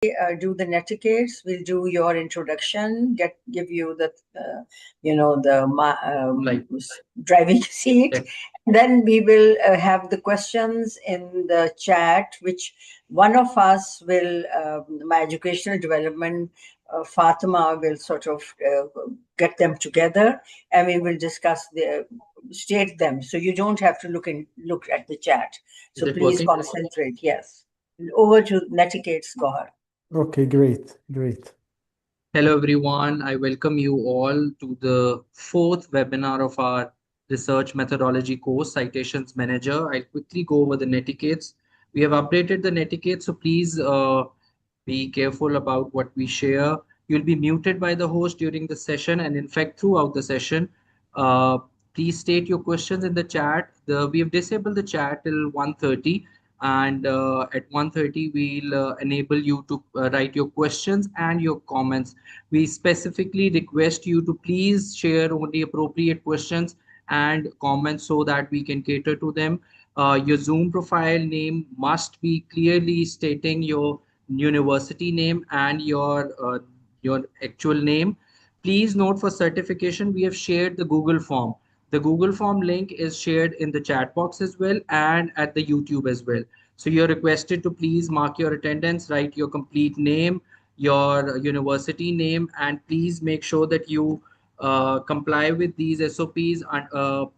do the netiquettes. We'll do your introduction, give you the driving seat. Yeah. Then we will have the questions in the chat, which one of us will, my educational development, Fatima will sort of get them together, and we will discuss state them. So you don't have to look at the chat. So Is it please working? concentrate. Yes. Over to netiquettes, Gohar. Okay, great. Hello, everyone. I welcome you all to the fourth webinar of our research methodology course, Citations Manager. I'll quickly go over the netiquettes. We have updated the netiquette, so please be careful about what we share. You'll be muted by the host during the session, and in fact, throughout the session. Uh, Please state your questions in the chat. We have disabled the chat till 1:30, and at 1:30 we'll enable you to write your questions and your comments. We specifically request you to please share only appropriate questions and comments so that we can cater to them. Your Zoom profile name must be clearly stating your university name and your actual name. Please note, for certification, we have shared the Google form. The Google form link is shared in the chat box as well and at the YouTube as well. So you're requested to please mark your attendance, write your complete name, your university name, and please make sure that you comply with these SOPs,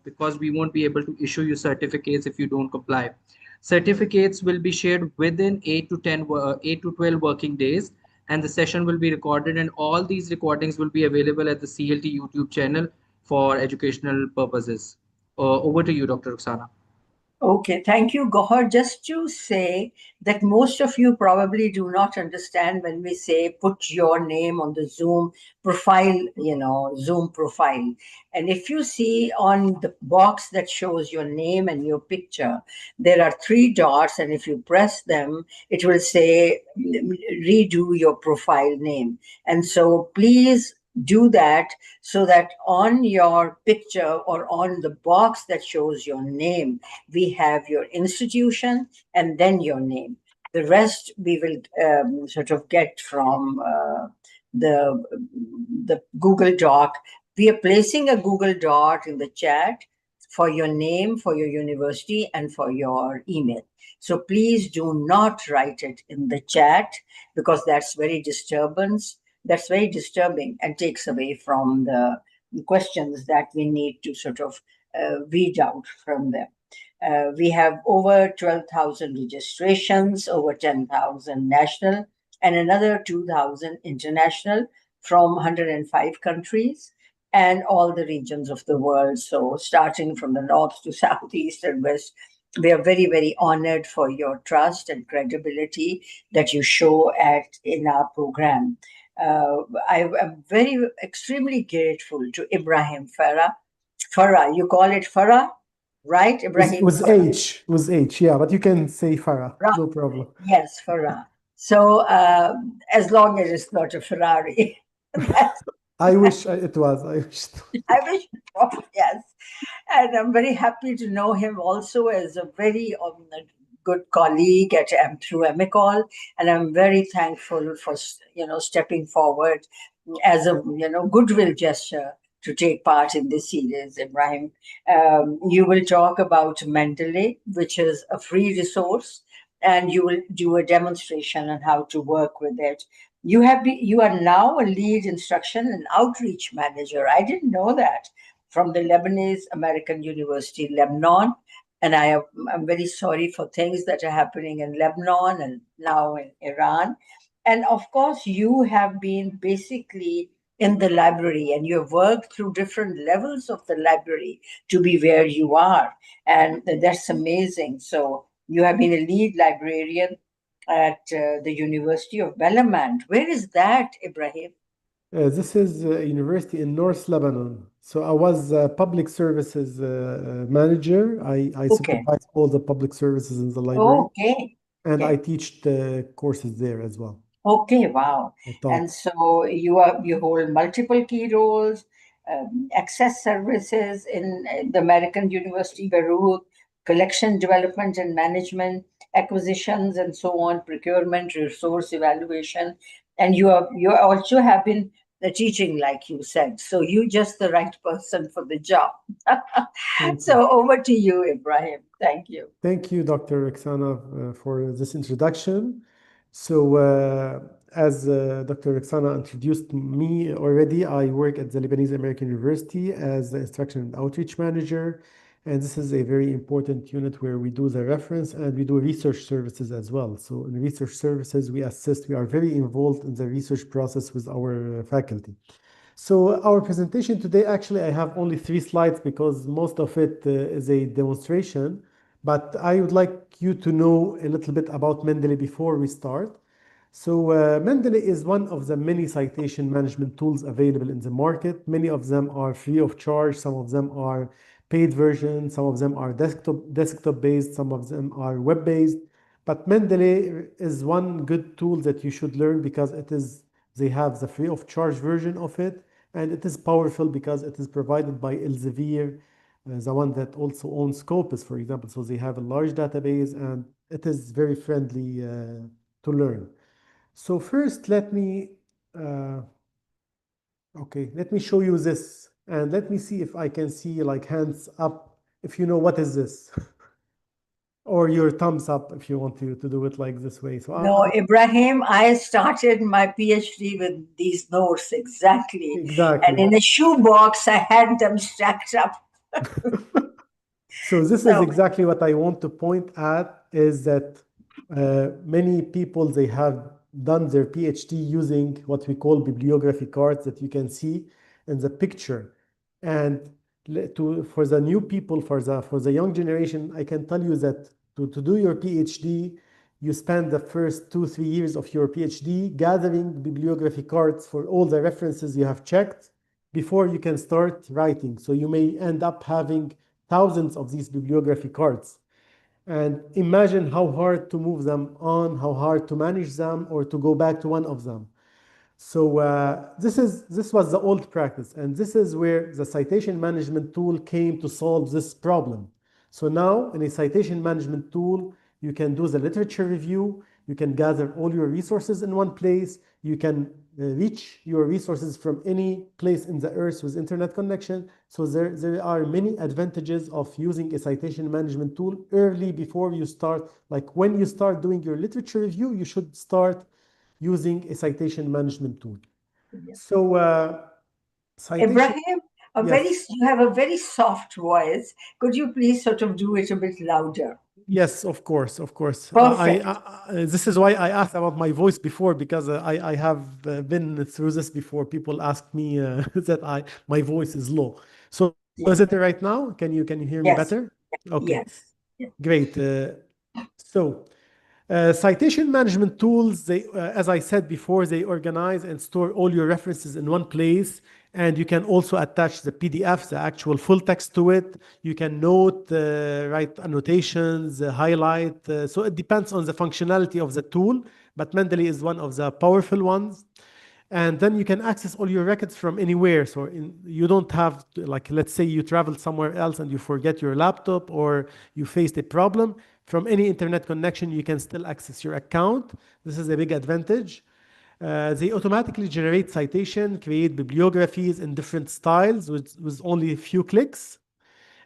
because we won't be able to issue you certificates if you don't comply. Certificates will be shared within 8 to 12 working days, and the session will be recorded, and all these recordings will be available at the CLT YouTube channel for educational purposes. Over to you, Dr. Ruxana. Okay, thank you, Gohar. Just to say that most of you probably do not understand when we say put your name on the Zoom profile, Zoom profile. And if you see on the box that shows your name and your picture, there are 3 dots, and if you press them, it will say redo your profile name. And so please do that, so that on your picture or on the box that shows your name, we have your institution and then your name. The rest we will sort of get from the Google Doc. We are placing a Google Doc in the chat for your name, for your university, and for your email. So please do not write it in the chat, because that's very disturbing and takes away from the questions that we need to sort of weed out from them. We have over 12,000 registrations, over 10,000 national, and another 2,000 international from 105 countries and all the regions of the world. So starting from the north to south, east, and west, we are very, very honored for your trust and credibility that you show in our program. I am extremely grateful to Ibrahim Farah. Farah, you call it Farah, right? Ibrahim with H, yeah, but you can say Farah, no problem. Yes, Farah. So as long as it's not a Ferrari. I wish it was. I wish it was, yes. And I'm very happy to know him also as a very good colleague through Amicol, and I'm very thankful for stepping forward as a goodwill gesture to take part in this series, Ibrahim. You will talk about Mendeley, which is a free resource, and you will do a demonstration on how to work with it. You are now a lead instruction and outreach manager. I didn't know that, from the Lebanese American University, Lebanon. And I'm very sorry for things that are happening in Lebanon and now in Iran. And of course, you have been basically in the library, and you have worked through different levels of the library to be where you are. And that's amazing. So you have been a lead librarian at the University of Balamand. Where is that, Ibrahim? This is a university in North Lebanon. So I was a public services manager. I supervise all the public services in the library. Okay. And I teach the courses there as well. Okay, wow. And so you hold multiple key roles, access services in the American University, Beirut, collection development and management, acquisitions and so on, procurement, resource evaluation, and you also have been teaching, like you said. So you just the right person for the job. Thank you. So over to you, Ibrahim. Thank you. Thank you, Dr. Roxana, for this introduction. So, as Dr. Roxana introduced me already, I work at the Lebanese American University as the Instruction and Outreach Manager. And this is a very important unit where we do the reference and we do research services as well. So, in research services, we assist, we are very involved in the research process with our faculty. So our presentation today, actually, I have only 3 slides because most of it is a demonstration, but I would like you to know a little bit about Mendeley before we start. So Mendeley is one of the many citation management tools available in the market. Many of them are free of charge. Some of them are paid versions. Some of them are desktop based. Some of them are web based. But Mendeley is one good tool that you should learn because they have the free of charge version of it, and it is powerful because it is provided by Elsevier, the one that also owns Scopus, for example. So they have a large database and it is very friendly to learn. So first, uh, let me show you this, and let me see if I can see like hands up if you know what is this. Or your thumbs up if you want to do it like this way. So No, Ibrahim, I started my PhD with these notes exactly. And exactly. in a shoebox, I had them stacked up. So this is So, exactly what I want to point at is that many people, they have done their PhD using what we call bibliography cards that you can see in the picture. And for the new people, for the young generation, I can tell you that to do your PhD, you spend the first 2-3 years of your PhD gathering bibliography cards for all the references you have checked before you can start writing. So you may end up having thousands of these bibliography cards. And imagine how hard to move them on, how hard to manage them, or to go back to one of them. So this was the old practice, and this is where the citation management tool came to solve this problem. So now in a citation management tool, you can do the literature review, you can gather all your resources in one place, you can reach your resources from any place in the earth with internet connection. So there are many advantages of using a citation management tool early before you start. Like when you start doing your literature review, you should start using a citation management tool. So citation, Ibrahim, yes. you have a very soft voice. Could you please sort of do it a bit louder? Yes, of course, of course. Perfect. This is why I asked about my voice before because I have been through this before. People ask me that my voice is low. So is it Yeah. right now? Can you hear me Yes. better? Okay, Yes. Yeah. great. So citation management tools, as I said before, they organize and store all your references in one place. And you can also attach the PDF, the actual full text to it. You can note, write annotations, highlight. So it depends on the functionality of the tool, but Mendeley is one of the powerful ones. And then you can access all your records from anywhere. So you don't have to, like, let's say you traveled somewhere else and you forget your laptop or you faced a problem. From any internet connection, you can still access your account. This is a big advantage. They automatically generate citation, create bibliographies in different styles with only a few clicks.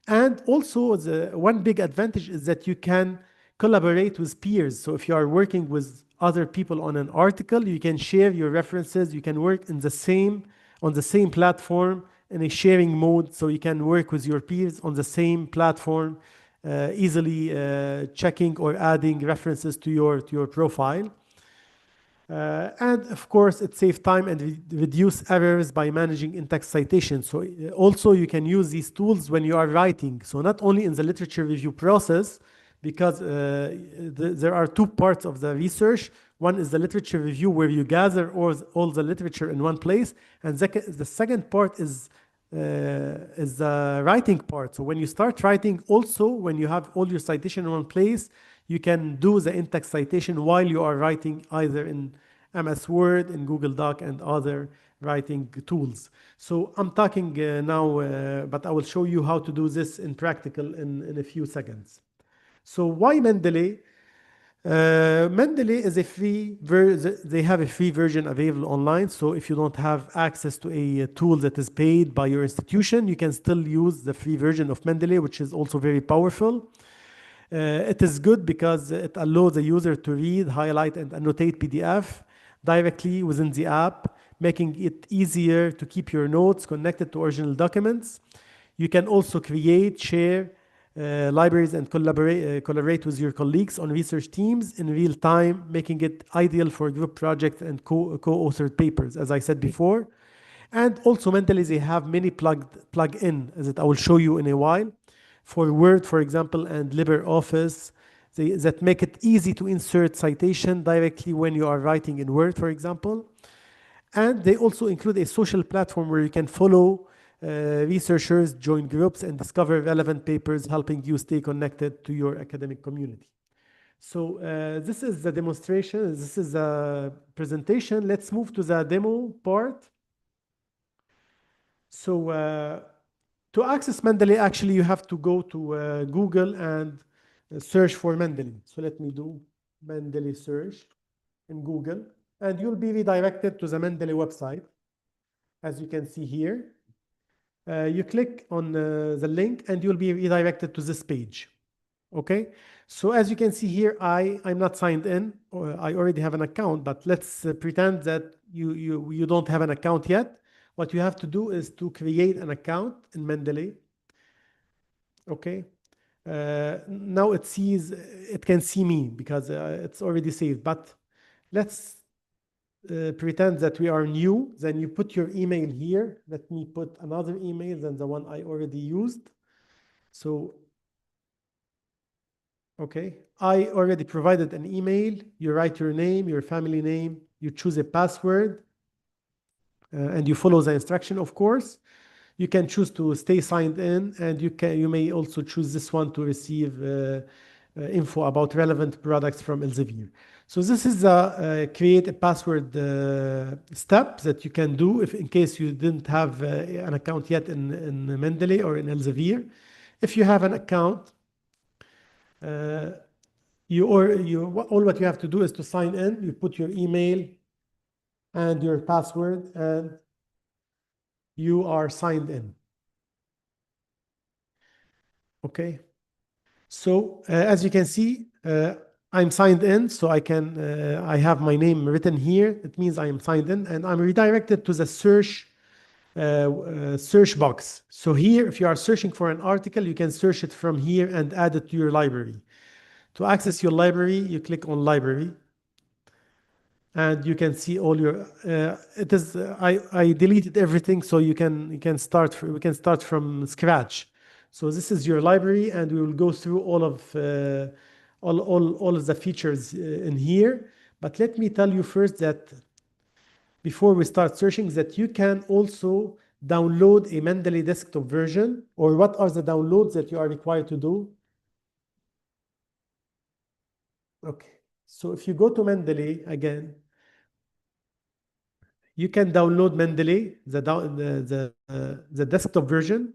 And also, the one big advantage is that you can collaborate with peers. So if you are working with other people on an article, you can share your references. You can work on the same platform in a sharing mode. So you can work with your peers on the same platform, easily checking or adding references to your profile. And of course, it saves time and reduce errors by managing in-text citations. So also you can use these tools when you are writing. So not only in the literature review process, because there are 2 parts of the research. One is the literature review where you gather all the literature in one place. And the second part is the writing part. So when you start writing, also when you have all your citation in one place, you can do the in-text citation while you are writing either in MS Word, in Google Doc, and other writing tools. So I'm talking now, but I will show you how to do this in practical in a few seconds. So why Mendeley? Mendeley is a they have a free version available online. So if you don't have access to a tool that is paid by your institution, you can still use the free version of Mendeley, which is also very powerful. It is good because it allows the user to read, highlight, and annotate PDF directly within the app, making it easier to keep your notes connected to original documents. You can also create, share libraries, and collaborate with your colleagues on research teams in real time, making it ideal for group projects and co-authored papers, as I said before. And also, mentally, they have many plug-in, as I will show you in a while, for Word, for example, and LibreOffice, that make it easy to insert citation directly when you are writing in Word, for example. And they also include a social platform where you can follow researchers, join groups, and discover relevant papers, helping you stay connected to your academic community. So this is the demonstration. This is a presentation. Let's move to the demo part. So to access Mendeley, actually, you have to go to Google and search for Mendeley. So let me do Mendeley search in Google, and you'll be redirected to the Mendeley website, as you can see here. You click on the link, and you'll be redirected to this page. Okay, so as you can see here, I'm not signed in. I already have an account, but let's pretend that you don't have an account yet. What you have to do is to create an account in Mendeley. Okay, now it can see me because it's already saved. But let's pretend that we are new. Then you put your email here. Let me put another email than the one I already used. So okay, I already provided an email. You write your name, your family name, you choose a password, and you follow the instruction, of course. You can choose to stay signed in, and you may also choose this one to receive info about relevant products from Elsevier. So this is a create a password step that you can do if in case you didn't have an account yet in Mendeley or in Elsevier. If you have an account, all what you have to do is to sign in. You put your email and your password, and you are signed in. Okay. So as you can see, I'm signed in, so I have my name written here. It means I am signed in, and I'm redirected to the search box. So here, if you are searching for an article, you can search it from here and add it to your library. To access your library, you click on library, and you can see all your. I deleted everything, so we can start from scratch. So this is your library, and we will go through all of the features in here. But let me tell you first that before we start searching, that you can also download a Mendeley desktop version. Or what are the downloads that you are required to do? Okay, so if you go to Mendeley again, you can download Mendeley, the desktop version.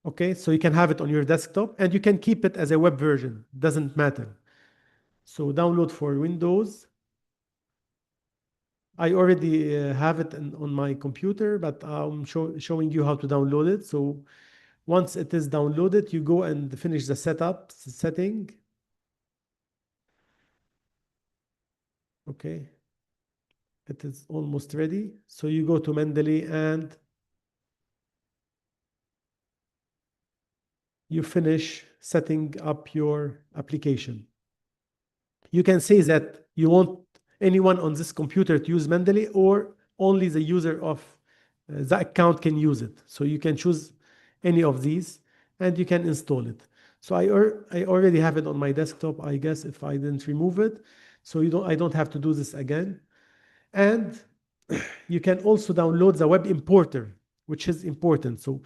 Okay, so you can have it on your desktop, and you can keep it as a web version. Doesn't matter. So download for Windows. I already have it on my computer, but I'm showing you how to download it. So once it is downloaded, you go and finish the setting. Okay, it is almost ready. So you go to Mendeley and you finish setting up your application. You can say that you want anyone on this computer to use Mendeley, or only the user of the account can use it. So you can choose any of these, and you can install it. So I already have it on my desktop, I guess, if I didn't remove it. So I don't have to do this again. And you can also download the web importer, which is important. So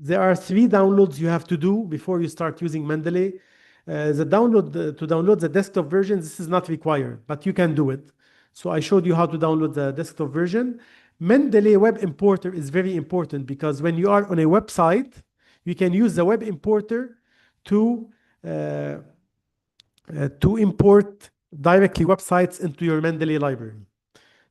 there are 3 downloads you have to do before you start using Mendeley. To download the desktop version, this is not required, but you can do it. So I showed you how to download the desktop version. Mendeley web importer is very important because when you are on a website, you can use the web importer to to import directly websites into your Mendeley library.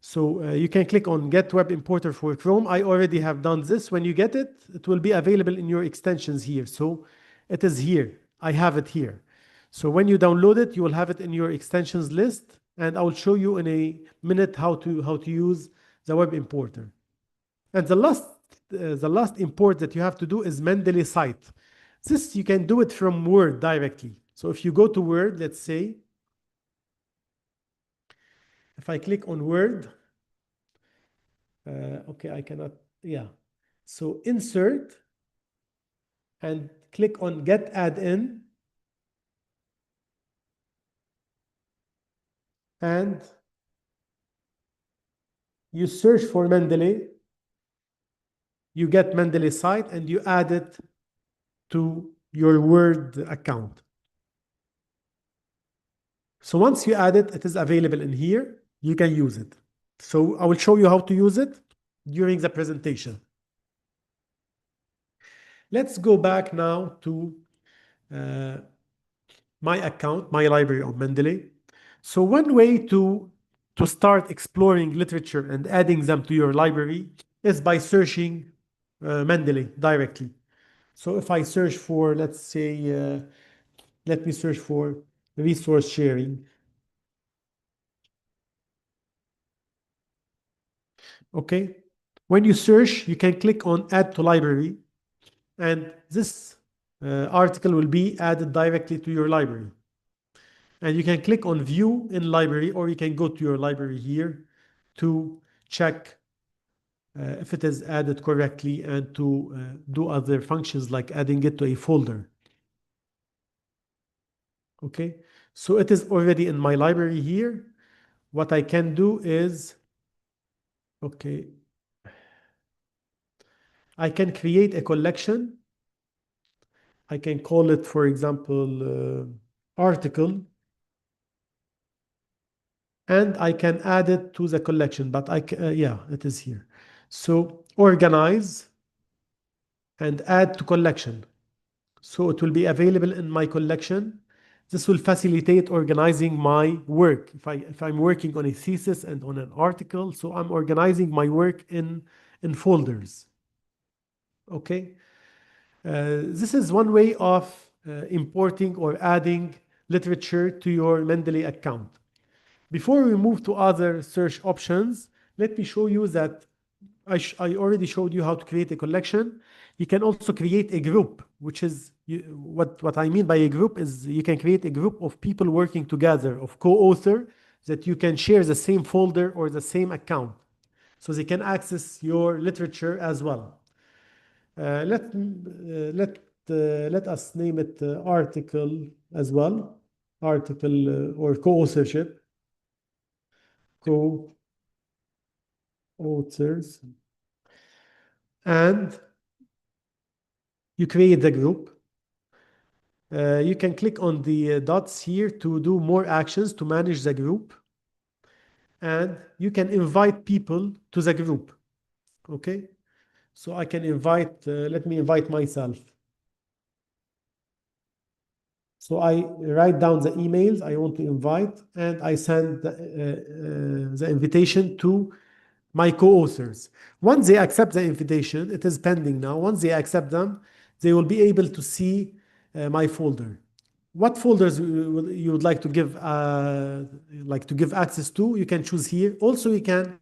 So you can click on Get Web Importer for Chrome. I already have done this. When you get it, it will be available in your extensions here. So it is here. I have it here. So when you download it, you will have it in your extensions list. And I will show you in a minute how to use the web importer. And the last import that you have to do is Mendeley site. This you can do it from Word directly. So if you go to Word, let's say, if I click on Word, okay, I cannot, yeah. So insert and click on Get Add-in, and you search for Mendeley. You get Mendeley site and you add it to your Word account. So once you add it, it is available in here. You can use it. So I will show you how to use it during the presentation. Let's go back now to my account, my library on Mendeley. So one way to start exploring literature and adding them to your library is by searching Mendeley directly. So if I search for, let's say, let me search for resource sharing. Okay. When you search, you can click on Add to Library, and this article will be added directly to your library. And you can click on View in Library, or you can go to your library here to check if it is added correctly and to do other functions like adding it to a folder. Okay, so it is already in my library here. What I can do is, okay, I can create a collection. I can call it, for example, article, and I can add it to the collection, but yeah, it is here. So organize and add to collection. So it will be available in my collection. This will facilitate organizing my work. If I'm working on a thesis and on an article, so I'm organizing my work in folders. Okay. This is one way of importing or adding literature to your Mendeley account. Before we move to other search options, let me show you that I already showed you how to create a collection. You can also create a group, which is what I mean by a group is you can create a group of people working together, of co-author, that you can share the same folder or the same account. So they can access your literature as well. Let us name it article as well, article or co-authorship, co-authors, and you create the group. You can click on the dots here to do more actions to manage the group, and you can invite people to the group. Okay, so I can invite, let me invite myself. So I write down the emails I want to invite, and I send the invitation to my co-authors. Once they accept the invitation, it is pending now. Once they accept them, they will be able to see my folder. What folders you would like to give access to, you can choose here. Also, you can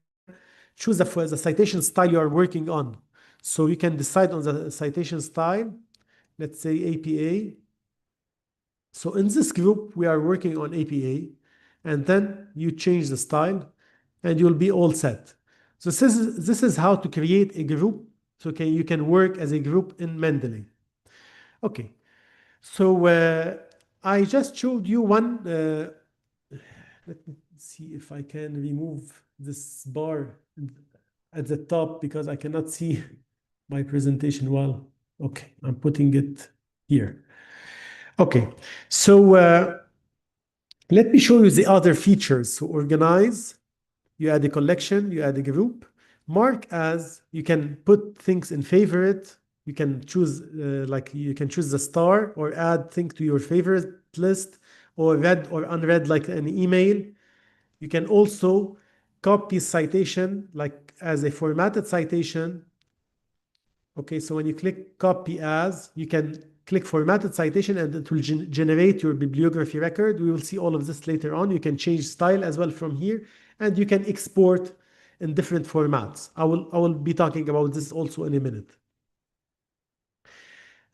choose the citation style you are working on. So you can decide on the citation style, let's say APA. So in this group, we are working on APA, and then you change the style and you'll be all set. So this is how to create a group. So you can work as a group in Mendeley. Okay, so I just showed you one. Let me see if I can remove this bar at the top because I cannot see my presentation well. Okay, I'm putting it here. Okay, so let me show you the other features. So organize, you add a collection, you add a group. Mark as, you can put things in favorite. You can choose, you can choose the star or add things to your favorite list, or read or unread like an email. You can also copy citation like as a formatted citation. Okay, so when you click copy as, you can click formatted citation and it will generate your bibliography record. We will see all of this later on. You can change style as well from here, and you can export in different formats. I will be talking about this also in a minute.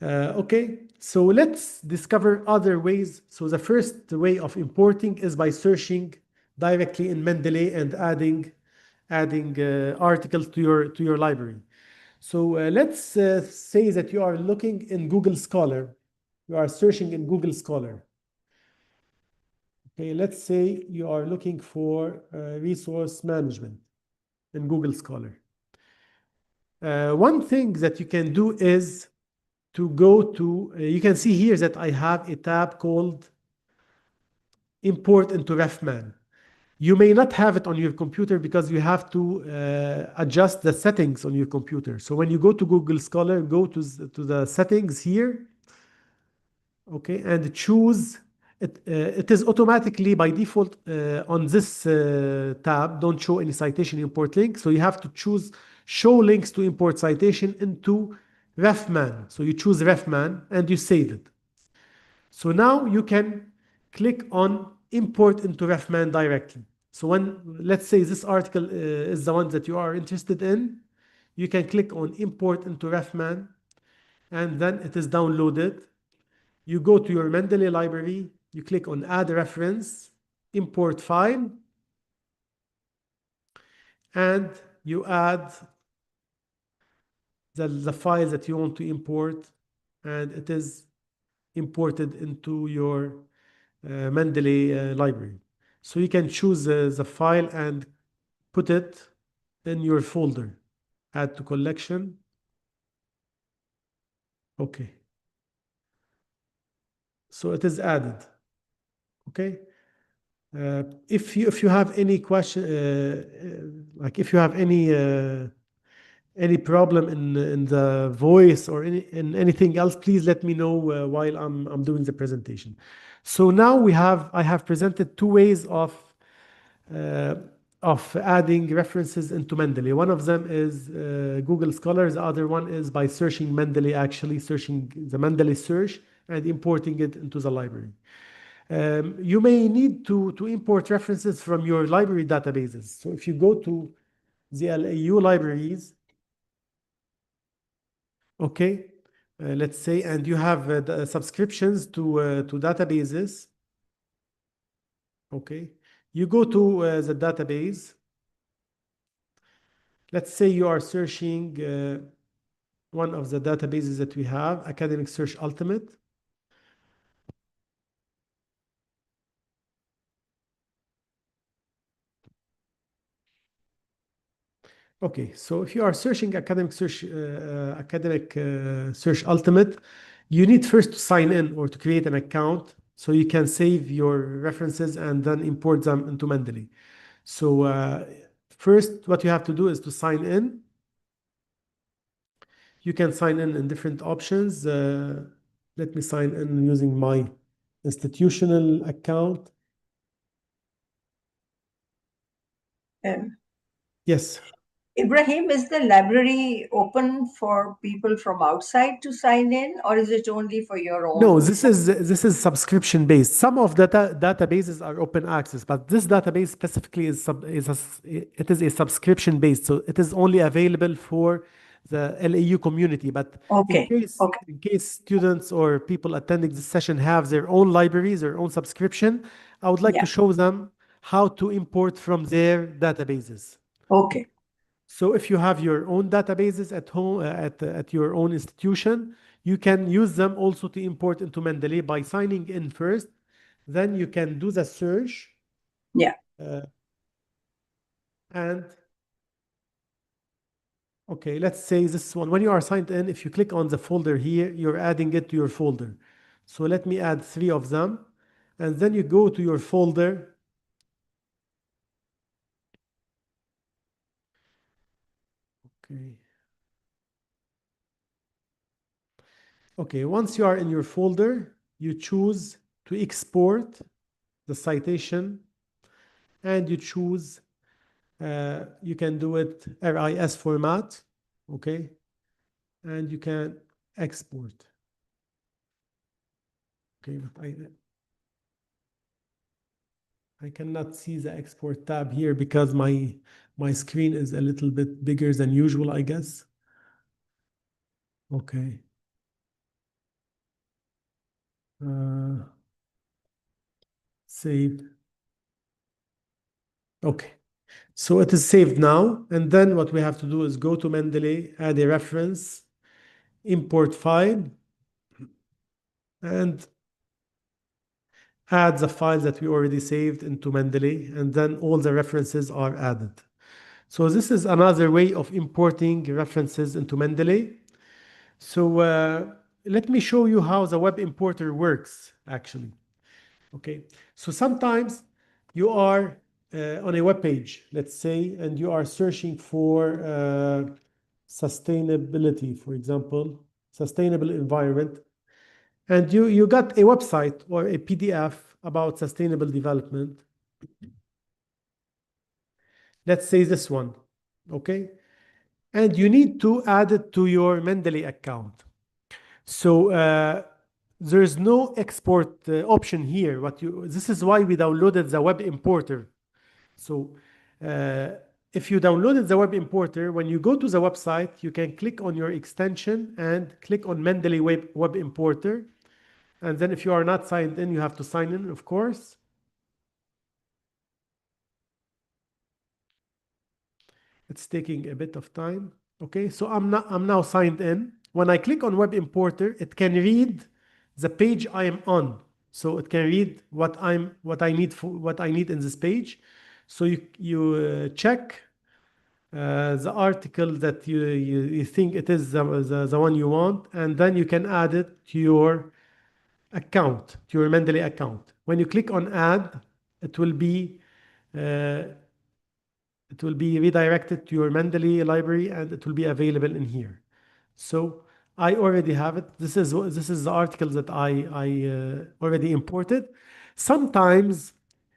Okay, so let's discover other ways. So the first way of importing is by searching directly in Mendeley and adding articles to your library. So let's say that you are looking in Google Scholar. You are searching in Google Scholar. Okay, let's say you are looking for resource management in Google Scholar. One thing that you can do is to go to, you can see here that I have a tab called Import into RefMan. You may not have it on your computer because you have to adjust the settings on your computer. So when you go to Google Scholar, go to the settings here, okay, and choose it. It is automatically by default on this tab. Don't show any citation import link. So you have to choose show links to import citation into RefMan. So you choose RefMan and you save it. So now you can click on import into RefMan directly. So when, let's say this article is the one that you are interested in, you can click on import into RefMan and then it is downloaded. You go to your Mendeley library, you click on add reference, import file, and you add the file that you want to import, and it is imported into your Mendeley library. So you can choose the file and put it in your folder. Add to collection. Okay. So it is added. Okay. If you have any question, like if you have any problem in the voice or in anything else, please let me know while I'm doing the presentation. So now I have presented two ways uh, of adding references into Mendeley. One of them is Google Scholar. The other one is by searching Mendeley, actually searching the Mendeley search and importing it into the library. You may need to import references from your library databases. So if you go to the LAU libraries, okay, let's say, and you have the subscriptions to databases, okay, you go to the database. Let's say you are searching one of the databases that we have, Academic Search Ultimate. Okay, so if you are searching Academic Search Ultimate, you need first to sign in or to create an account so you can save your references and then import them into Mendeley. So first, what you have to do is to sign in. You can sign in different options. Let me sign in using my institutional account. Um, Yes. Ibrahim, is the library open for people from outside to sign in, or is it only for your No, own? this is subscription based. Some of databases are open access, but this database specifically it is a subscription based, so it is only available for the LAU community. But Okay, okay, in case students or people attending this session have their own libraries, their own subscription, I would like yeah, to show them how to import from their databases. okay, So if you have your own databases at home, at your own institution, you can use them also to import into Mendeley by signing in first. Then you can do the search yeah, uh, and okay, let's say this one. When you are signed in, if you click on the folder here, you're adding it to your folder. So let me add 3 of them. And then you go to your folder. Okay. Okay, once you are in your folder, you choose to export the citation, and you choose, you can do it RIS format, okay? And you can export. Okay, but I cannot see the export tab here because my screen is a little bit bigger than usual, I guess. Okay. Save. Okay. So it is saved now. And then what we have to do is go to Mendeley, add a reference, import file, and add the file that we already saved into Mendeley. And then all the references are added. So this is another way of importing references into Mendeley. So let me show you how the web importer works, actually. Okay, so sometimes you are on a web page, let's say, and you are searching for sustainability, for example, sustainable environment, and you got a website or a PDF about sustainable development. Let's say this one, okay? And you need to add it to your Mendeley account. So there is no export option here. This is why we downloaded the web importer. So if you downloaded the web importer, when you go to the website, you can click on your extension and click on Mendeley web importer. And then if you are not signed in, you have to sign in, of course. It's taking a bit of time. Okay, so I'm now signed in. When I click on web importer, it can read the page I am on. So it can read what I need in this page. So you check the article that you think it is the one you want, and then you can add it to your account, to your Mendeley account. When you click on add, it will be redirected to your Mendeley library, and it will be available in here. So I already have it. This is the article that I already imported. Sometimes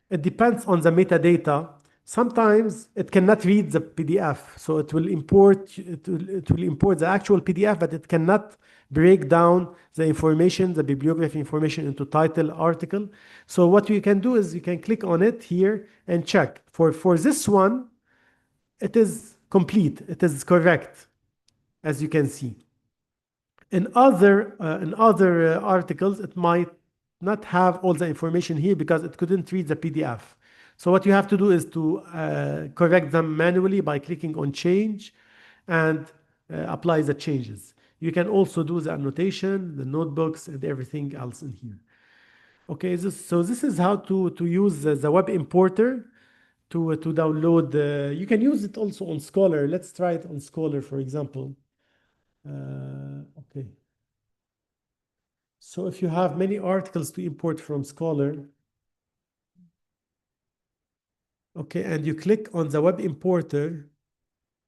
it depends on the metadata. Sometimes it cannot read the PDF, so it will import the actual PDF, but it cannot break down the information, the bibliography information into title, article. So what you can do is you can click on it here and check. For this one, it is complete. It is correct, as you can see. In other articles, it might not have all the information here because it couldn't read the PDF. So what you have to do is to correct them manually by clicking on change and apply the changes. You can also do the annotation, the notebooks, and everything else in here. Okay, so this is how to use the web importer to download. You can use it also on Scholar. Let's try it on Scholar, for example. Okay. So if you have many articles to import from Scholar, okay, and you click on the web importer,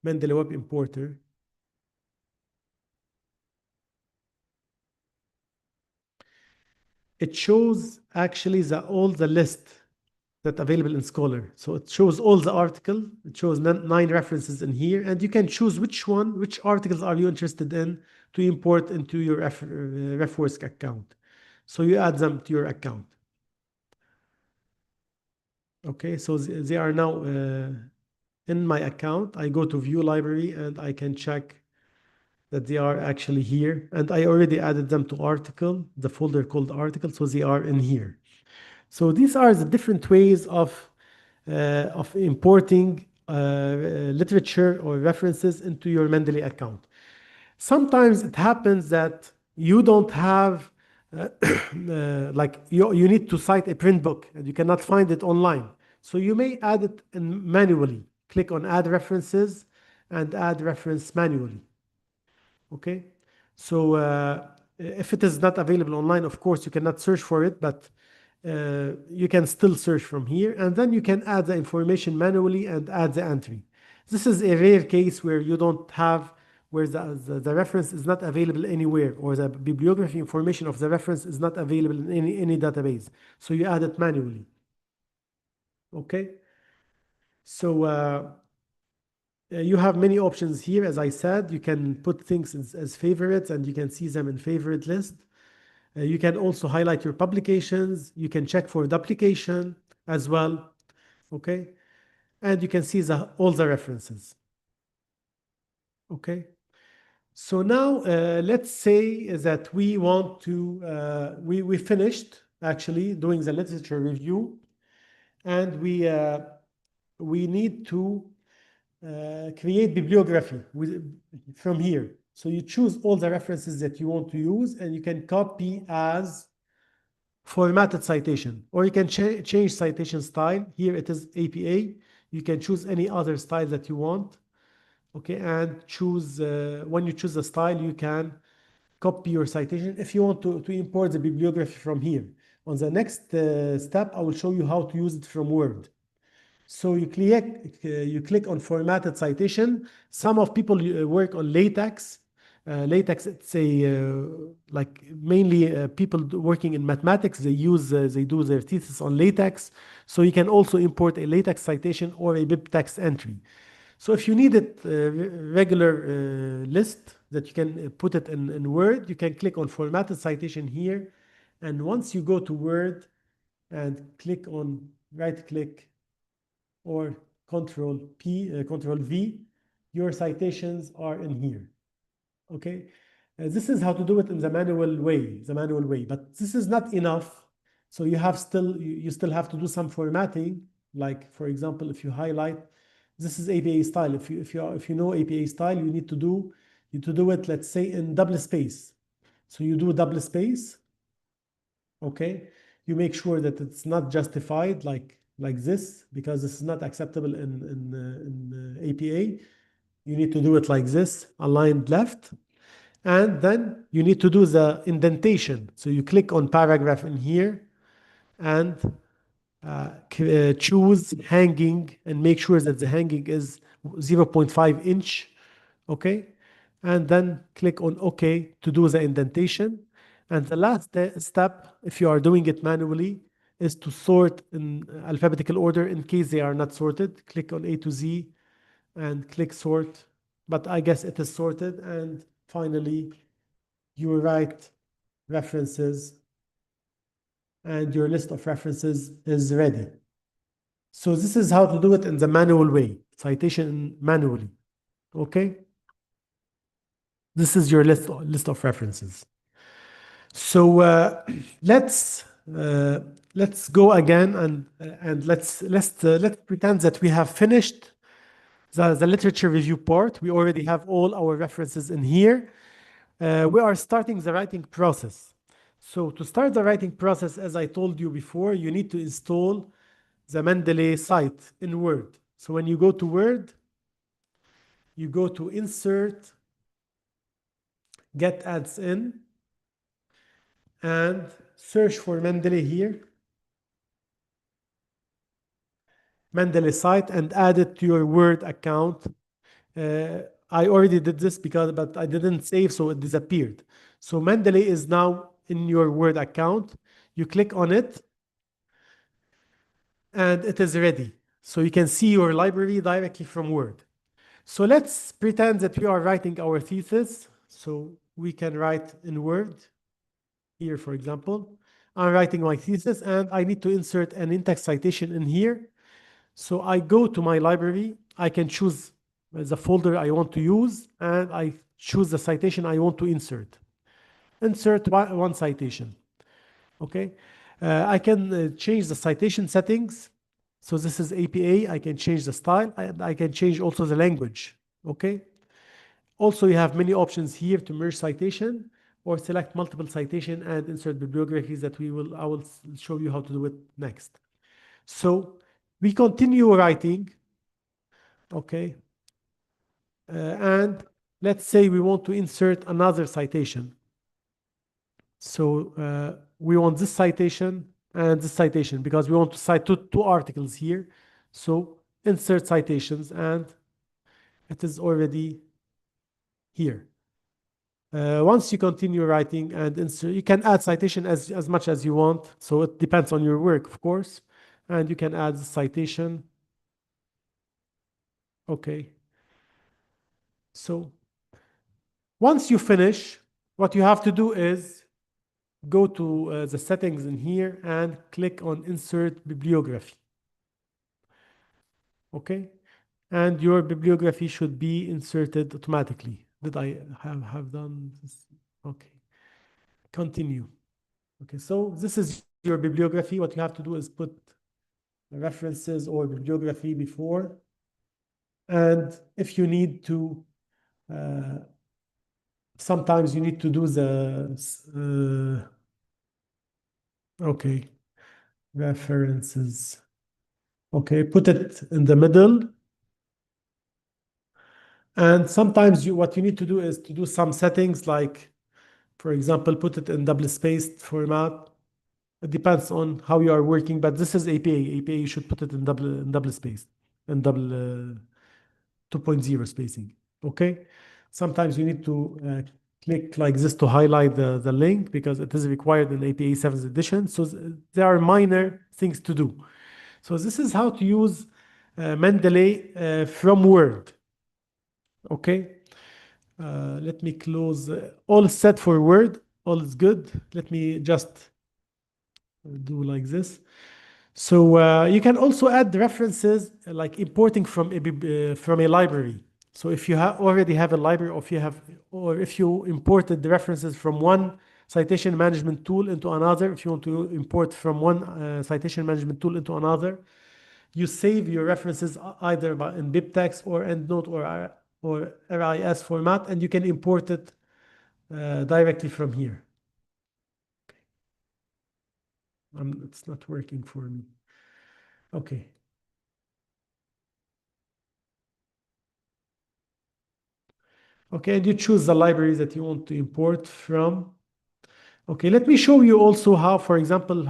Mendeley web importer, it shows actually all the list that's available in Scholar. So it shows all the article. It shows 9 references in here, and you can choose which articles are you interested in to import into your RefWorks account. So you add them to your account. Okay, so they are now in my account. I go to view library and I can check that they are actually here. And I already added them to article, the folder called article, so they are in here. So these are the different ways of importing literature or references into your Mendeley account. Sometimes it happens that you don't have, like you need to cite a print book and you cannot find it online. So you may add it manually. Click on add references and add reference manually. Okay, so if it is not available online, of course, you cannot search for it, but you can still search from here, and then you can add the information manually and add the entry. This is a rare case where you don't have, where the reference is not available anywhere, or the bibliography information of the reference is not available in any database. So you add it manually. Okay, so you have many options here. As I said, you can put things as favorites and you can see them in favorite list. You can also highlight your publications. You can check for duplication as well. Okay, and you can see all the references. Okay, so now let's say that we want to, we finished actually doing the literature review, and we need to create bibliography from here. So you choose all the references that you want to use, and you can copy as formatted citation, or you can change citation style. Here it is APA. You can choose any other style that you want. Okay, and choose, when you choose the style, you can copy your citation if you want to import the bibliography from here. On the next step, I will show you how to use it from Word. So you click on formatted citation. Some of people work on LaTeX. LaTeX, it's like mainly people working in mathematics. They do their thesis on LaTeX. So you can also import a LaTeX citation or a BibTeX entry. So if you need it regular list that you can put it in Word, you can click on formatted citation here. And once you go to Word and click on right click or Control V, your citations are in here. Okay, this is how to do it in the manual way, but this is not enough. So you still have to do some formatting. Like for example, if you highlight, this is APA style. If you know APA style, you need to do it, let's say, in double space. So you do double space. Okay, you make sure that it's not justified like this, because this is not acceptable in APA. You need to do it like this, aligned left. And then you need to do the indentation. So you click on paragraph in here and choose hanging and make sure that the hanging is 0.5 inch. Okay. And then click on OK to do the indentation. And the last step, if you are doing it manually, is to sort in alphabetical order in case they are not sorted. Click on A to Z and click sort. But I guess it is sorted. And finally, you write references, and your list of references is ready. So this is how to do it in the manual way, citation manually. Okay? This is your list of references. So let's go again and let's pretend that we have finished the literature review part. We already have all our references in here. We are starting the writing process. So to start the writing process, as I told you before, you need to install the Mendeley site in Word. So when you go to Word, you go to Insert, Get Ads In, and search for Mendeley here. Mendeley site, and add it to your Word account. I already did this but I didn't save, so it disappeared. So Mendeley is now in your Word account. You click on it, and it is ready. So you can see your library directly from Word. So let's pretend that we are writing our thesis. So we can write in Word. Here, for example, I'm writing my thesis, and I need to insert an in-text citation in here. So I go to my library. I can choose the folder I want to use, and I choose the citation I want to insert. Insert one citation. Okay. I can change the citation settings. So this is APA. I can change the style, and I can change also the language. Okay. Also, you have many options here to merge citation or select multiple citation and insert bibliographies that I will show you how to do it next. So we continue writing. Okay. And let's say we want to insert another citation. So we want this citation and this citation because we want to cite two articles here. So insert citations, and it is already here. Once you continue writing and insert, you can add citation as much as you want. So it depends on your work, of course. and you can add the citation. Okay. So once you finish, what you have to do is go to the settings in here and click on Insert Bibliography. Okay. And your bibliography should be inserted automatically. Did I have done this? Okay. Continue. Okay, so this is your bibliography. What you have to do is put references or bibliography before. And if you need to, sometimes you need to do the, okay, references. Okay, put it in the middle. And sometimes what you need to do is to do some settings like, for example, put it in double-spaced format. It depends on how you are working, but this is APA. APA, you should put it in double spaced, in double 2.0 spacing. Okay. Sometimes you need to click like this to highlight the link because it is required in APA 7th edition. So there are minor things to do. So this is how to use Mendeley from Word. Okay. Let me close. All set for Word. All is good. Let me just do like this. So you can also add references like importing from a library. So if you already have a library, or if you imported the references from one citation management tool into another, if you want to import from one citation management tool into another, you save your references either in BibTeX or EndNote or RIS format, and you can import it directly from here. It's not working for me. Okay. Okay, and you choose the library that you want to import from. Okay, let me show you also how, for example,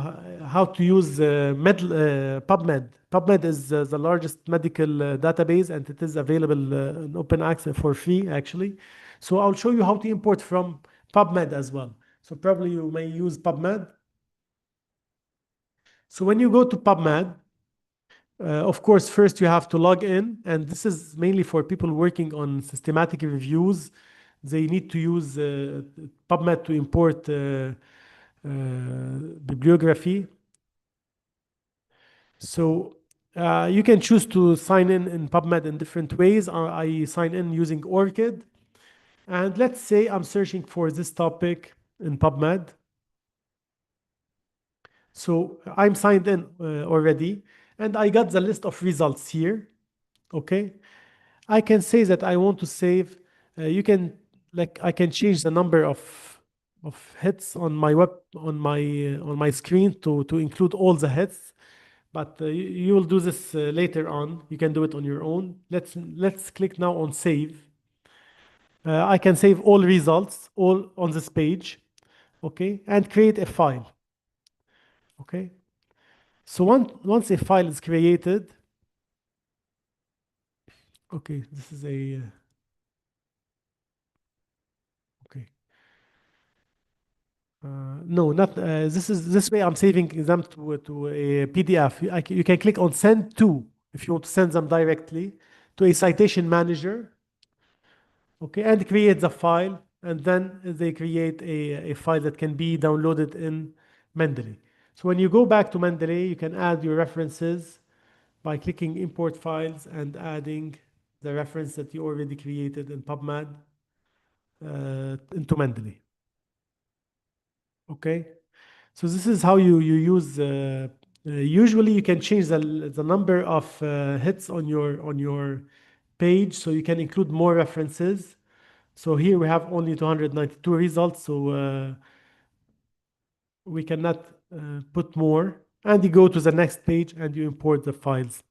how to use PubMed. PubMed is the largest medical database, and it is available in open access for free, actually. So I'll show you how to import from PubMed as well. So probably you may use PubMed. So when you go to PubMed, of course, first you have to log in, and this is mainly for people working on systematic reviews. They need to use PubMed to import bibliography. So you can choose to sign in PubMed in different ways. I sign in using ORCID. And let's say I'm searching for this topic in PubMed. So I'm signed in already, and I got the list of results here. Okay. I can say that I want to save. You can I can change the number of hits on my on my screen to include all the hits, but you will do this later on. You can do it on your own. Let's click now on save. I can save all results all on this page, okay, and create a file. Okay, so once a file is created, okay, this is a okay. No, not this way. I'm saving them to a PDF. You can click on send to if you want to send them directly to a citation manager. Okay, and create the file, and then they create a file that can be downloaded in Mendeley. So when you go back to Mendeley, you can add your references by clicking import files and adding the reference that you already created in PubMed into Mendeley. Okay, so this is how you use. Usually, you can change the number of hits on your page, so you can include more references. So here we have only 292 results, so we cannot put more. And you go to the next page and you import the files.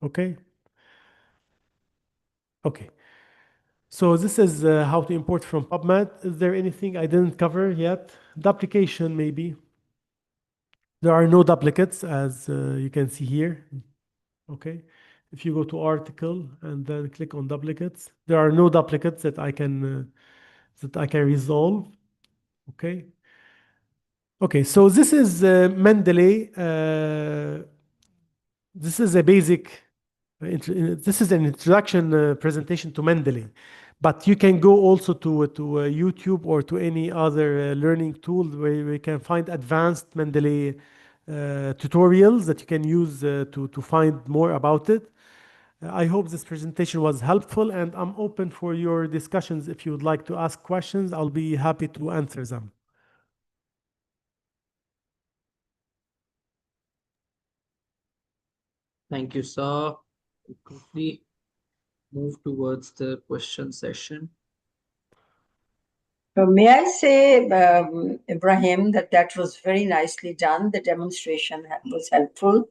Okay. Okay. So this is how to import from PubMed. Is there anything I didn't cover yet? Duplication, maybe. There are no duplicates, as you can see here. Okay. If you go to article and then click on duplicates, there are no duplicates that I can resolve. Okay. Okay. So this is Mendeley. this is a basic, this is an introduction presentation to Mendeley. But you can go also to YouTube or to any other learning tool where you can find advanced Mendeley tutorials that you can use to find more about it. I hope this presentation was helpful, and I'm open for your discussions. If you would like to ask questions, I'll be happy to answer them. Thank you, sir. We quickly move towards the question session. May I say, Ibrahim, that was very nicely done. The demonstration was helpful.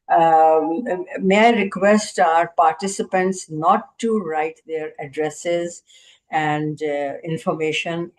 May I request our participants not to write their addresses and information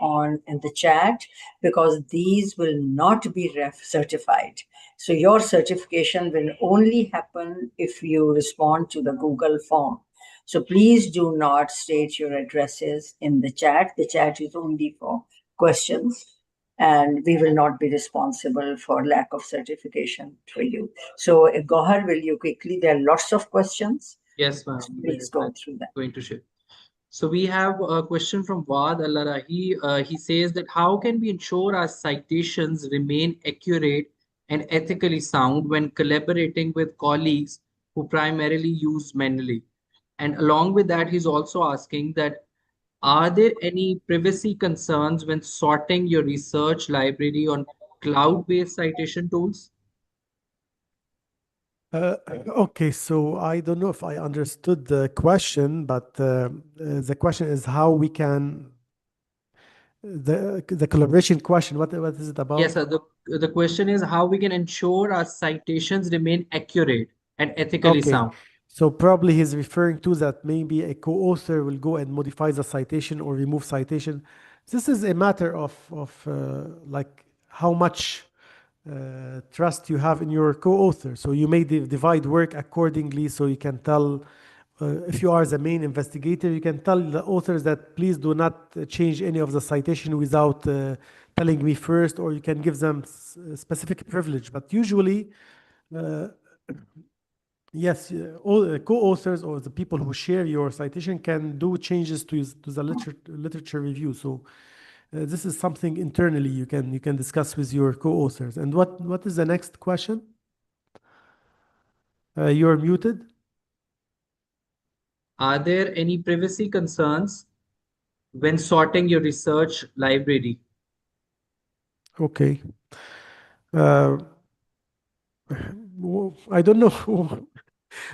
in the chat, because these will not be certified. So your certification will only happen if you respond to the Google form. So please do not state your addresses in the chat. The chat is only for questions, and we will not be responsible for lack of certification for you. So, Gohar, will you quickly? There are lots of questions. Yes, ma'am. Please go through that. Going to share. So we have a question from Wad Al-Rahi. He says that how can we ensure our citations remain accurate and ethically sound when collaborating with colleagues who primarily use Mendeley? And along with that, he's also asking that are there any privacy concerns when sorting your research library on cloud-based citation tools? Okay, so I don't know if I understood the question, but the question is how we can the collaboration question. What is it about? Yes, sir. The question is how we can ensure our citations remain accurate and ethically Okay, sound. so probably he's referring to that maybe a co-author will go and modify the citation or remove citation. This is a matter of like how much trust you have in your co-author. So you may divide work accordingly. So you can tell, if you are the main investigator, you can tell the authors that please do not change any of the citation without telling me first, or you can give them specific privilege. But usually, yes, all co-authors or the people who share your citation can do changes to the literature review. So this is something internally you can discuss with your co-authors. And what is the next question? You're muted. Are there any privacy concerns when sorting your research library? Okay. I don't know.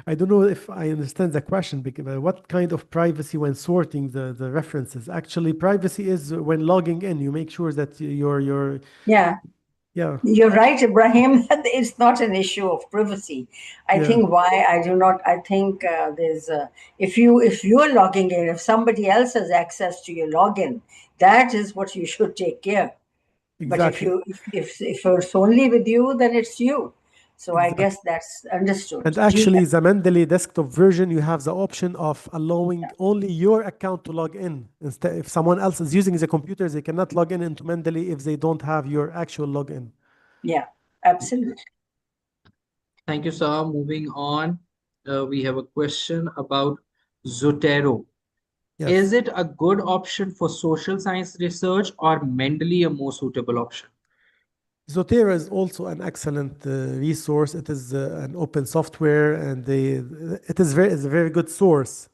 I don't know if I understand the question, because what kind of privacy when sorting the references? Actually, privacy is when logging in, you make sure that your Yeah. yeah. You're right, Ibrahim. It's not an issue of privacy. I Yeah. think why I do not. I think there's if you're logging in, if somebody else has access to your login, that is what you should take care. But if Exactly. if it's only with you, then it's you. So I Exactly. guess that's understood. And actually, the Mendeley desktop version, you have the option of allowing only your account to log in. Instead, if someone else is using the computer, they cannot log in into Mendeley if they don't have your actual login. Yeah, absolutely. Thank you, sir. Moving on, we have a question about Zotero. Yes. Is it a good option for social science research or Mendeley a more suitable option? Zotero is also an excellent resource. It is an open software, and it's a very good source.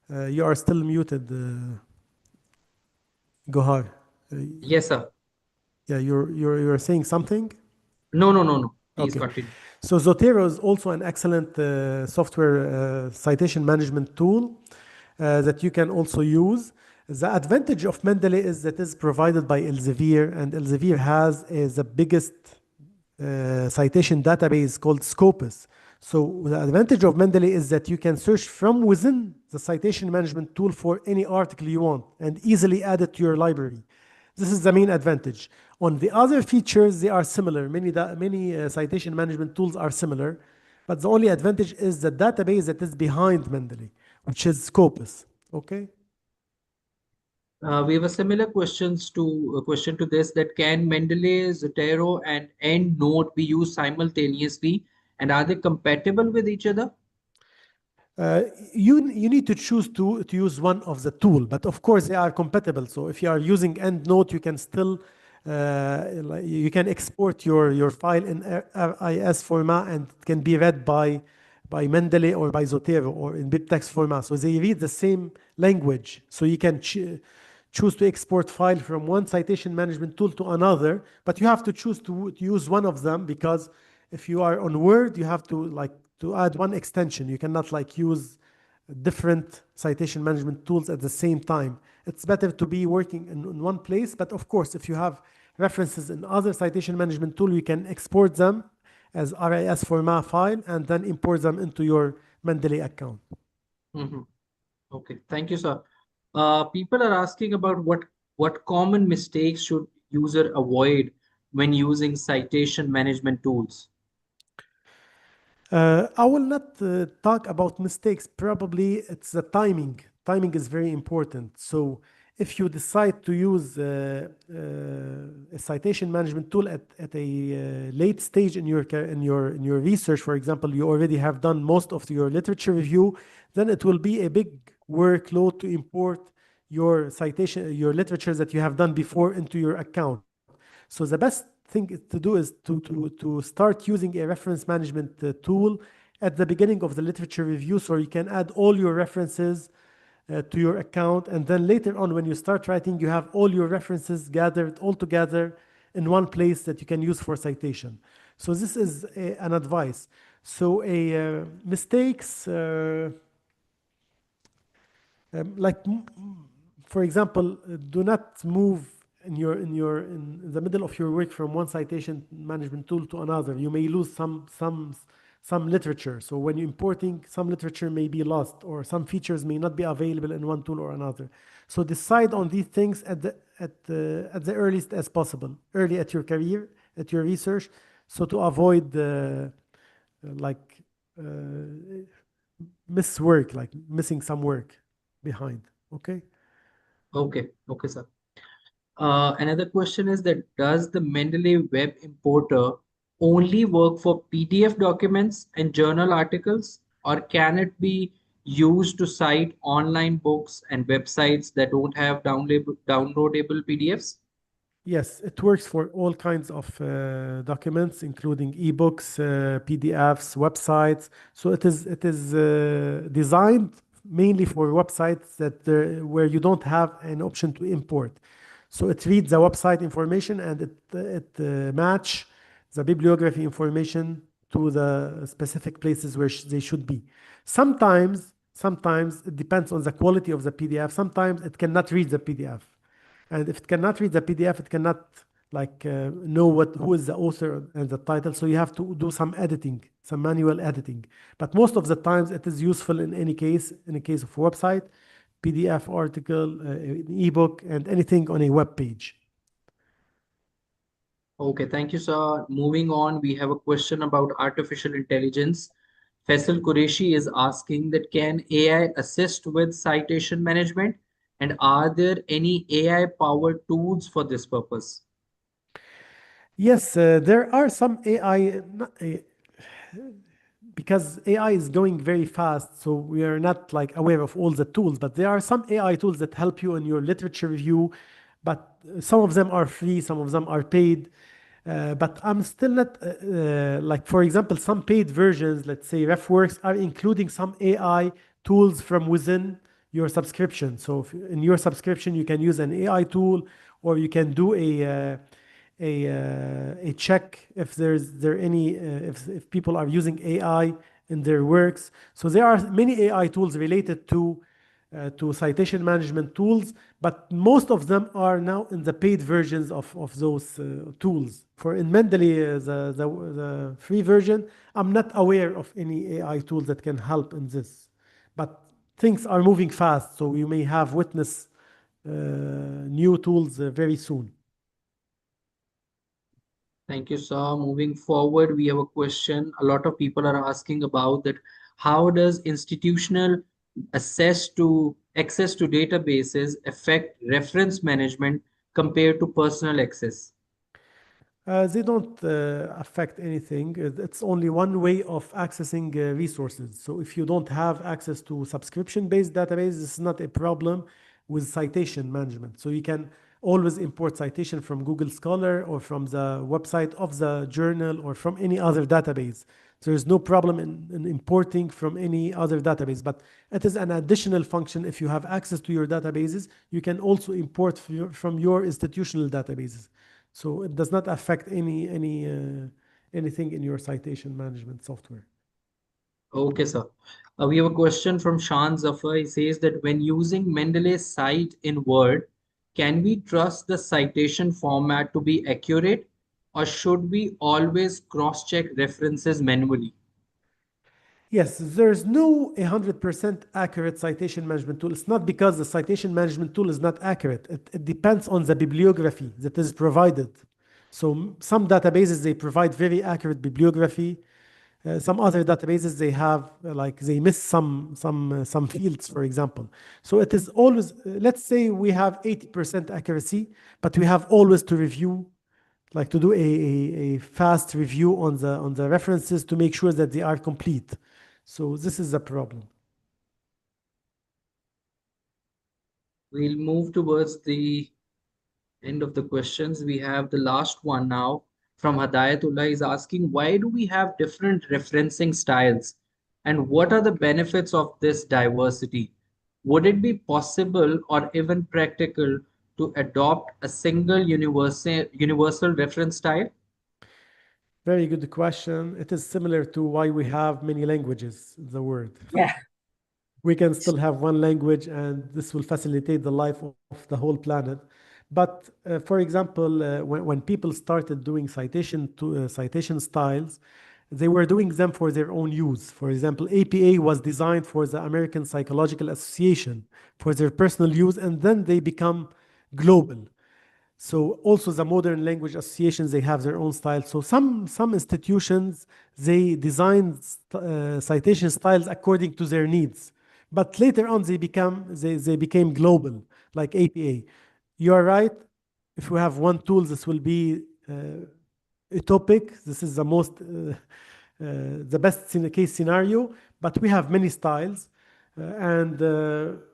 You are still muted, Gohar. Yes, sir. Yeah, you're saying something? No. Please Okay. continue. So Zotero is also an excellent software citation management tool that you can also use. The advantage of Mendeley is that it's provided by Elsevier, and Elsevier has the biggest citation database called Scopus. So the advantage of Mendeley is that you can search from within the citation management tool for any article you want and easily add it to your library. This is the main advantage. On the other features, they are similar. Many citation management tools are similar, but the only advantage is the database that is behind Mendeley, which is Scopus. Okay. We have a similar question to this, that can Mendeley, Zotero, and EndNote be used simultaneously And are they compatible with each other? You need to choose to use one of the tool, but of course they are compatible. So if you are using EndNote, you can still you can export your file in RIS format, and it can be read by Mendeley or by Zotero or in BibTeX format. So they read the same language. So you can choose to export file from one citation management tool to another, but you have to choose to use one of them, because if you are on Word, you have to add one extension. You cannot use different citation management tools at the same time. It's better to be working in one place, but of course, if you have references in other citation management tool, you can export them as RIS format file and then import them into your Mendeley account. Mhm. Okay, thank you, sir. People are asking about what common mistakes should user avoid when using citation management tools. I will not talk about mistakes. Probably it's the timing. Timing is very important. So if you decide to use a citation management tool at a late stage in your research, for example, you already have done most of your literature review, then it will be a big workload to import your literature that you have done before into your account. So the best thing to do is to start using a reference management tool at the beginning of the literature review, so you can add all your references to your account, and then later on when you start writing, you have all your references gathered all together in one place that you can use for citation. So this is an advice. So a mistakes for example, do not move in the middle of your work from one citation management tool to another. You may lose some literature. So when you're importing, some literature may be lost, or some features may not be available in one tool or another. So decide on these things at the earliest as possible, early at your career, at your research, so to avoid like uh, miss work, like missing some work behind. Okay. Okay, sir. Another question is that does the Mendeley web importer only work for PDF documents and journal articles, or can it be used to cite online books and websites that don't have downloadable PDFs? Yes, it works for all kinds of documents, including ebooks, PDFs, websites. So it is designed mainly for websites where you don't have an option to import. So it reads the website information, and it match the bibliography information to the specific places where they should be. Sometimes it depends on the quality of the PDF. Sometimes it cannot read the PDF. And if it cannot read the PDF, it cannot know who is the author and the title. So you have to do some editing, some manual editing. But most of the times it is useful in any case, in a case of a website, PDF article, an ebook, and anything on a web page. Okay, thank you, sir. Moving on, we have a question about artificial intelligence. Faisal Qureshi is asking that can AI assist with citation management, and are there any AI powered tools for this purpose? Yes, there are some AI, because AI is going very fast, so we are not aware of all the tools, but there are some AI tools that help you in your literature review, but some of them are free, some of them are paid. But I'm still not for example, some paid versions, let's say RefWorks, are including some AI tools from within your subscription. So in your subscription, you can use an AI tool, or you can do a check if there any if people are using AI in their works. So there are many AI tools related to citation management tools, but most of them are now in the paid versions of those tools. For in Mendeley, the free version, I'm not aware of any AI tools that can help in this. But things are moving fast, so you may have witnessed new tools very soon. Thank you, sir. Moving forward, we have a question. A lot of people are asking about that. How does institutional access to databases affect reference management compared to personal access? They don't affect anything. It's only one way of accessing resources. So if you don't have access to subscription-based database, this is not a problem with citation management. So you can always import citation from Google Scholar or from the website of the journal or from any other database. There is no problem in importing from any other database, but it is an additional function. If you have access to your databases, you can also import from your institutional databases. So it does not affect anything in your citation management software. Okay, sir. We have a question from Shan Zafar. He says that when using Mendeley cite in Word, can we trust the citation format to be accurate, or should we always cross-check references manually? Yes, there's no 100% accurate citation management tool. It's not because the citation management tool is not accurate. It depends on the bibliography that is provided. So some databases, they provide very accurate bibliography. Some other databases, they have like they miss some fields, for example. So it is always, let's say we have 80% accuracy, but we have always to review, like to do a fast review on the references to make sure that they are complete. So this is the problem. We'll move towards the end of the questions. We have the last one now from Hadayatullah is asking, why do we have different referencing styles? And what are the benefits of this diversity? Would it be possible or even practical to adopt a single universal reference style? Very good question. It is similar to why we have many languages in the world. Yeah. We can still have one language, and this will facilitate the life of the whole planet. But for example, when people started doing citation styles, they were doing them for their own use. For example, APA was designed for the American Psychological Association for their personal use, and then they become global. So also the modern language associations, they have their own style. So some institutions, they design citation styles according to their needs. But later on, they became global, like APA. You are right. If we have one tool, this will be utopic. This is the best case scenario. But we have many styles, and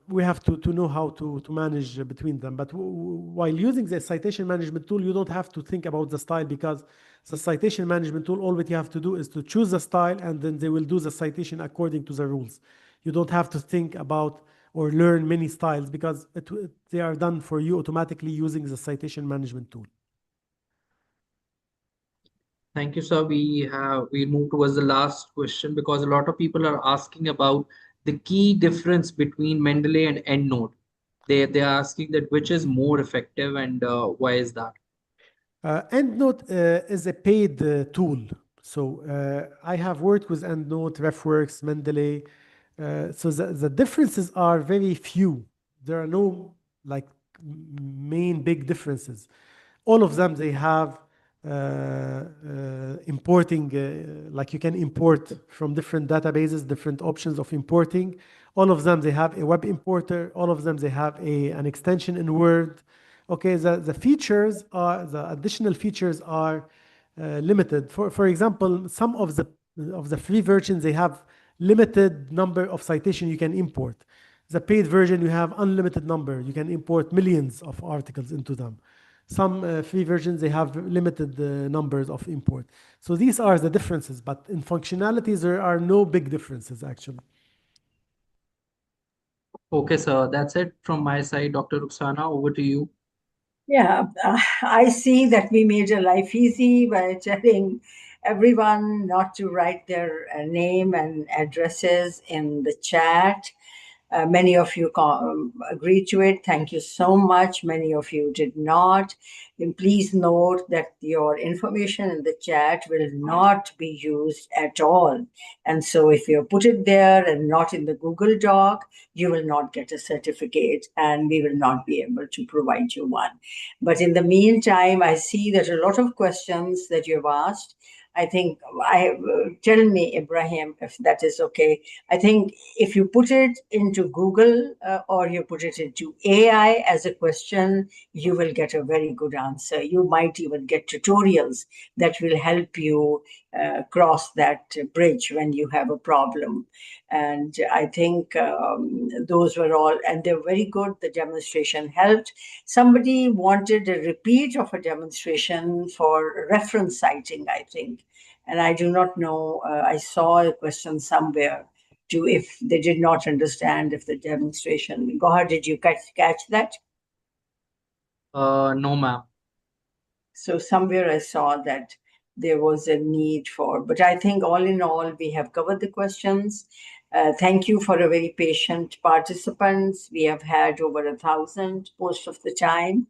we have to know how to manage between them. But while using the citation management tool, you don't have to think about the style, because the citation management tool, all that you have to do is to choose the style, and then they will do the citation according to the rules. You don't have to think about or learn many styles, because they are done for you automatically using the citation management tool. Thank you, sir. We move towards the last question because a lot of people are asking about the key difference between Mendeley and EndNote. They are asking that which is more effective and why is that? EndNote is a paid tool. So I have worked with EndNote, RefWorks, Mendeley. So the differences are very few. There are no like main big differences. All of them, they have importing, like you can import from different databases, different options of importing. All of them, they have a web importer. All of them, they have an extension in Word. Okay, the features are, the additional features are limited. For example, some of the free versions, they have limited number of citation you can import. The paid version, you have unlimited number. You can import millions of articles into them. Some free versions, they have limited numbers of import. So these are the differences, but in functionalities, there are no big differences actually. Okay, sir. That's it from my side. Dr. Ruxana, over to you. Yeah, I see that we made your life easy by telling everyone not to write their name and addresses in the chat. Many of you agreed to it. Thank you so much. Many of you did not. And please note that your information in the chat will not be used at all. And so if you put it there and not in the Google Doc, you will not get a certificate, and we will not be able to provide you one. But in the meantime, I see that a lot of questions that you've asked I think tell me, Ibrahim, if that is okay. I think if you put it into Google or you put it into AI as a question, you will get a very good answer. You might even get tutorials that will help you cross that bridge when you have a problem. And I think those were all, and they're very good. The demonstration helped. Somebody wanted a repeat of a demonstration for reference citing, I think. And I do not know, I saw a question somewhere to if they did not understand if the demonstration. Gohar, did you catch that? No, ma'am. So somewhere I saw that there was a need for, but I think all in all, we have covered the questions. Thank you for a very patient participants. We have had over 1,000 most of the time,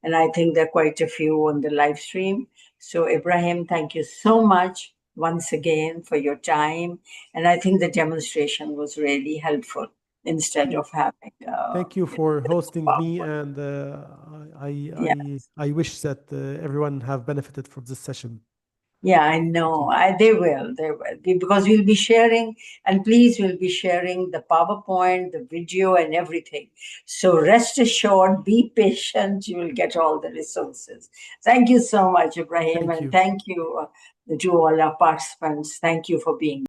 and I think there are quite a few on the live stream. So Ibrahim, thank you so much once again for your time. And I think the demonstration was really helpful instead of having. Thank you for hosting me, and Yeah. I wish that everyone have benefited from this session. Yeah, I know. They will. They will. Because we'll be sharing, and please, we'll be sharing the PowerPoint, the video, and everything. So rest assured, be patient. You will get all the resources. Thank you so much, Ibrahim, Thank and you. thank you to all our participants. Thank you for being